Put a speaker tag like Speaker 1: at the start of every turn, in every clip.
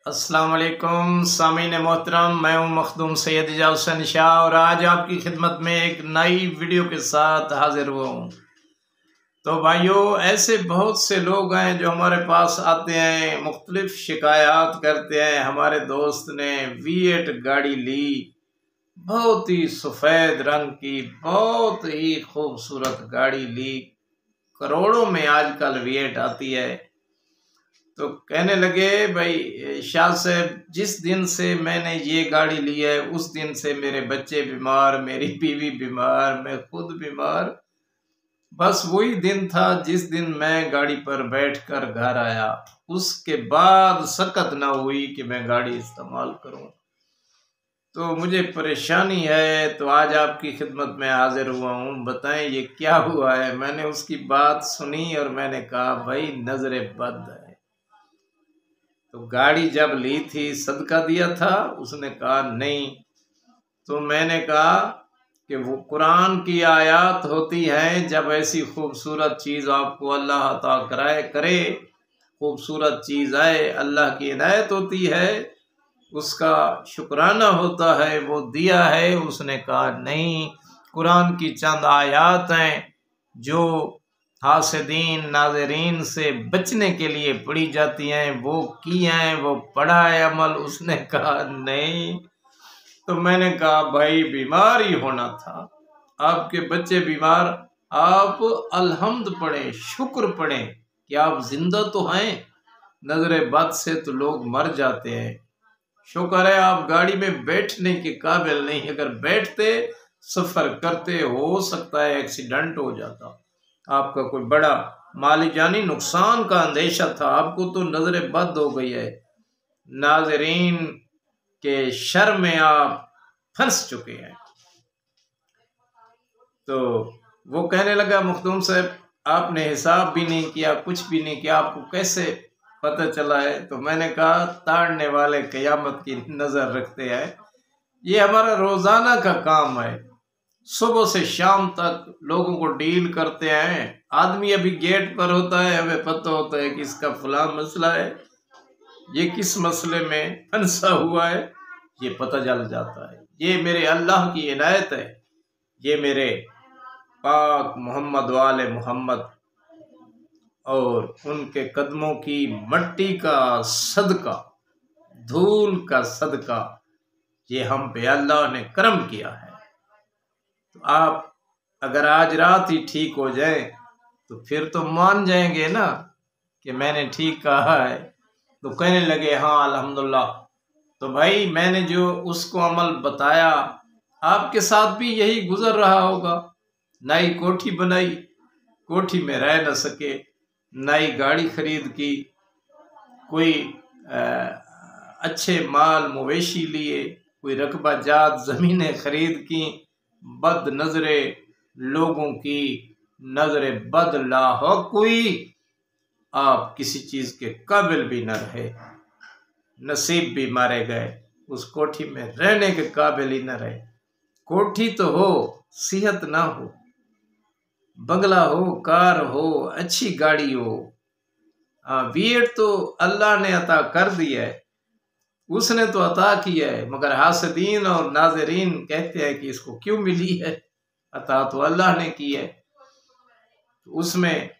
Speaker 1: अस्सलाम वालेकुम सामीन मोहतरम, मैं हूँ मखदूम सैयद एजाज हुसैन शाह और आज आपकी खिदमत में एक नई वीडियो के साथ हाजिर हुआ हूँ। तो भाइयों, ऐसे बहुत से लोग हैं जो हमारे पास आते हैं, मुख्तलिफ शिकायत करते हैं। हमारे दोस्त ने V8 गाड़ी ली, बहुत ही सफ़ेद रंग की, बहुत ही खूबसूरत गाड़ी ली, करोड़ों में आजकल V8 आती है। तो कहने लगे, भाई शाह साहब, जिस दिन से मैंने ये गाड़ी ली है उस दिन से मेरे बच्चे बीमार, मेरी बीवी बीमार, मैं खुद बीमार। बस वही दिन था जिस दिन मैं गाड़ी पर बैठकर घर आया, उसके बाद सकत ना हुई कि मैं गाड़ी इस्तेमाल करूं। तो मुझे परेशानी है, तो आज आपकी खिदमत में हाजिर हुआ हूं। बताएं ये क्या हुआ है। मैंने उसकी बात सुनी और मैंने कहा, भाई नजरे बद है। तो गाड़ी जब ली थी सदका दिया था, उसने कहा नहीं। तो मैंने कहा कि वो कुरान की आयत होती है, जब ऐसी खूबसूरत चीज़ आपको अल्लाह अता करे, खूबसूरत चीज़ आए, अल्लाह की इनायत होती है, उसका शुक्राना होता है, वो दिया है। उसने कहा नहीं, कुरान की चंद आयत हैं जो हासिदीन नाज़रीन से बचने के लिए पढ़ी जाती हैं, वो की हैं, वो पढ़ा है अमल। उसने कहा नहीं। तो मैंने कहा, भाई बीमार ही होना था, आपके बच्चे बीमार, आप अल्हम्द पढ़ें, शुक्र पढ़ें कि आप जिंदा तो हैं। नजरे बद से तो लोग मर जाते हैं। शुक्र है आप गाड़ी में बैठने के काबिल नहीं, अगर बैठते सफर करते हो सकता है एक्सीडेंट हो जाता, आपका कोई बड़ा माली जानी नुकसान का अंदेशा था। आपको तो नजरे बद हो गई है, नाजरीन के शर में आप फंस चुके हैं। तो वो कहने लगा, मखदूम साहब आपने हिसाब भी नहीं किया, कुछ भी नहीं किया, आपको कैसे पता चला है? तो मैंने कहा, ताड़ने वाले क़यामत की नज़र रखते हैं, ये हमारा रोज़ाना का काम है। सुबह से शाम तक लोगों को डील करते हैं। आदमी अभी गेट पर होता है, हमें पता होता है कि इसका फलां मसला है, ये किस मसले में फंसा हुआ है, ये पता चल जाता है। ये मेरे अल्लाह की इनायत है, ये मेरे पाक मोहम्मद वाले मोहम्मद और उनके कदमों की मट्टी का सदका, धूल का सदका, ये हम पे अल्लाह ने करम किया है। तो आप अगर आज रात ही ठीक हो जाए तो फिर तो मान जाएंगे ना कि मैंने ठीक कहा है। तो कहने लगे, हाँ अल्हम्दुलिल्लाह। तो भाई मैंने जो उसको अमल बताया, आपके साथ भी यही गुजर रहा होगा। नई कोठी बनाई, कोठी में रह न सके, नई गाड़ी खरीद की, कोई अच्छे माल मवेशी लिए, कोई रकबा जात ज़मीनें खरीद की, बद नजरे लोगों की नजरे बद लाहो, कोई आप किसी चीज के काबिल भी न रहे, नसीब भी मारे गए, उस कोठी में रहने के काबिल ही न रहे। कोठी तो हो, सेहत ना हो, बंगला हो, कार हो, अच्छी गाड़ी हो, V8 तो अल्लाह ने अता कर दिया है, उसने तो अता किया है, मगर हासिदीन और नाज़रीन कहते हैं कि इसको क्यों मिली है। अता तो अल्लाह ने की है, तो उसमें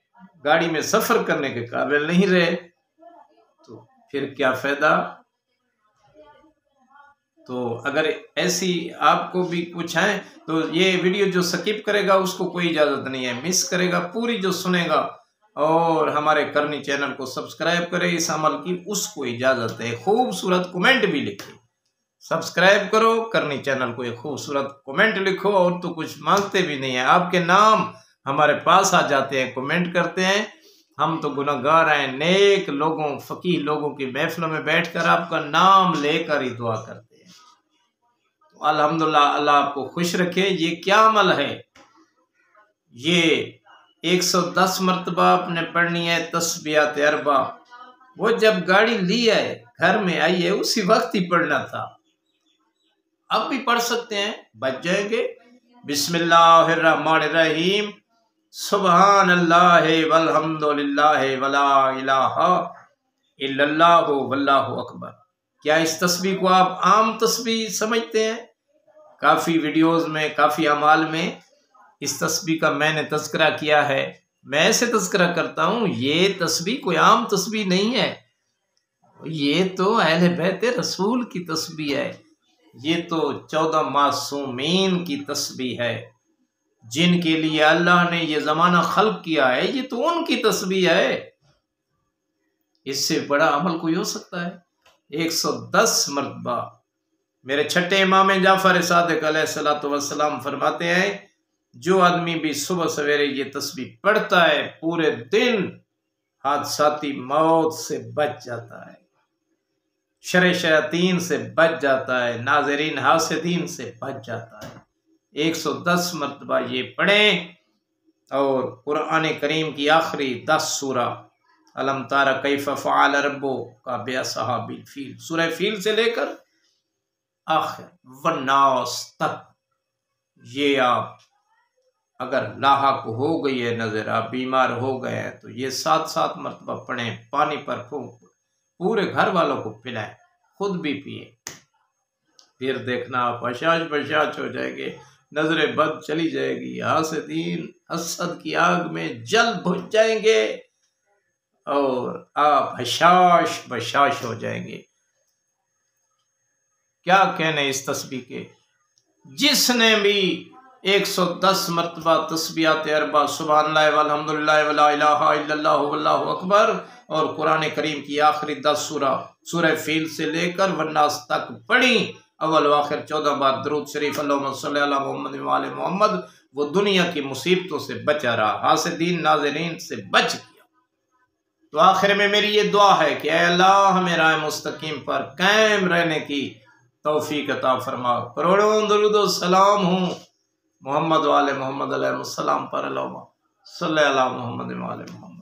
Speaker 1: गाड़ी में सफ़र करने के काबिल नहीं रहे, तो फिर क्या फ़ायदा। तो अगर ऐसी आपको भी कुछ है तो ये वीडियो जो स्किप करेगा उसको कोई इजाज़त नहीं है, मिस करेगा, पूरी जो सुनेगा और हमारे करनी चैनल को सब्सक्राइब करे, इस अमल की उसको इजाज़त है। खूबसूरत कमेंट भी लिखे, सब्सक्राइब करो, करनी चैनल को एक खूबसूरत कमेंट लिखो, और तो कुछ मांगते भी नहीं है, आपके नाम हमारे पास आ जाते हैं, कमेंट करते हैं। हम तो गुनहगार हैं, नेक लोगों, फ़कीह लोगों की महफिलों में बैठकर आपका नाम लेकर ही दुआ करते हैं। तो अल्हम्दुलिल्लाह, अल्लाह आपको खुश रखे। ये क्या अमल है? ये 110 मरतबा आपने पढ़नी है तस्बीहात अरबा। वो जब गाड़ी ली है, घर में आई है, उसी वक्त ही पढ़ना था। अब भी पढ़ सकते हैं, बच जाएंगे। बिस्मिल्लाहिर्रहमानिर्रहीम, सुबहानल्लाह वल्हम्दुलिल्लाह वला इलाहा इल्लल्लाहु वल्लाहु अकबर। क्या इस तस्बीह को आप आम तस्बीह समझते हैं? काफ़ी वीडियोस में, काफ़ी अमाल में इस तस्बीह का मैंने तज़किरा किया है। मैं ऐसे तज़किरा करता हूँ, ये तस्बीह कोई आम तस्बीह नहीं है, ये तो अहले बैत रसूल की तस्बीह है। ये तो 14 मासूमीन की तस्बीह है, जिनके लिए अल्लाह ने ये ज़माना खल्क़ किया है। ये तो उनकी तस्बीह है। इससे बड़ा अमल कोई हो सकता है? 110 मरतबा। मेरे छठे इमाम जाफर सादिक अलैहिस्सलातु वस्सलाम फरमाते हैं, जो आदमी भी सुबह सवेरे ये तस्बीह पढ़ता है, पूरे दिन हादसाती मौत से बच जाता है, शर शयातीन से बच जाता है, नाज़रीन हासिदीन से बच जाता है। 110 मरतबा ये पढ़ें। और कुरान करीम की आखिरी 10 सूरा अलम तारा कैफ़ फ़अल रब्बुका बिअस्हाबिल फील, सूरह फील से लेकर आखिर वन्नास तक, ये आप अगर लाहक हो गई है नजर, आप बीमार हो गए हैं, तो ये 7-7 मरतबा पढ़ें। पानी पर फूंक पूरे घर वालों को पिलाएं, खुद भी पिए। फिर देखना आप हशाश बशाश हो जाएंगे, नजर बद चली जाएगी, हासिदीन हसद की आग में जल बुझ जाएंगे और आप हशाश बशाश हो जाएंगे। क्या कहने इस तस्बीह के। जिसने भी 110 मरतबा तस्बीहात अरबा सुबहानल्लाह वल्हम्दुलिल्लाह वला इलाहा इल्लल्लाह वल्लाहु अकबर और कुरान करीम की आखिरी 10 सूरा सूरह फील से लेकर वन्नास तक पढ़ी, अव्वल आखिर 14 बार दरूद शरीफ अल्लाहुम्मा सल्ली अला मुहम्मद व आले मोहम्मद, वो दुनिया की मुसीबतों से बचा रहा, हासिदीन नाज़रीन से बच गया। तो आखिर में मेरी ये दुआ है कि ऐ अल्लाह हमें राह मुस्तकीम पर कायम रहने की तौफीक अता फरमा। करोड़ों दरूद सलाम हूँ मोहम्मद वाले मोहम्मद अलैहिस्सलाम पर, अल्लाहुम्मा सल्ली अला मुहम्मद व आले मोहम्मद।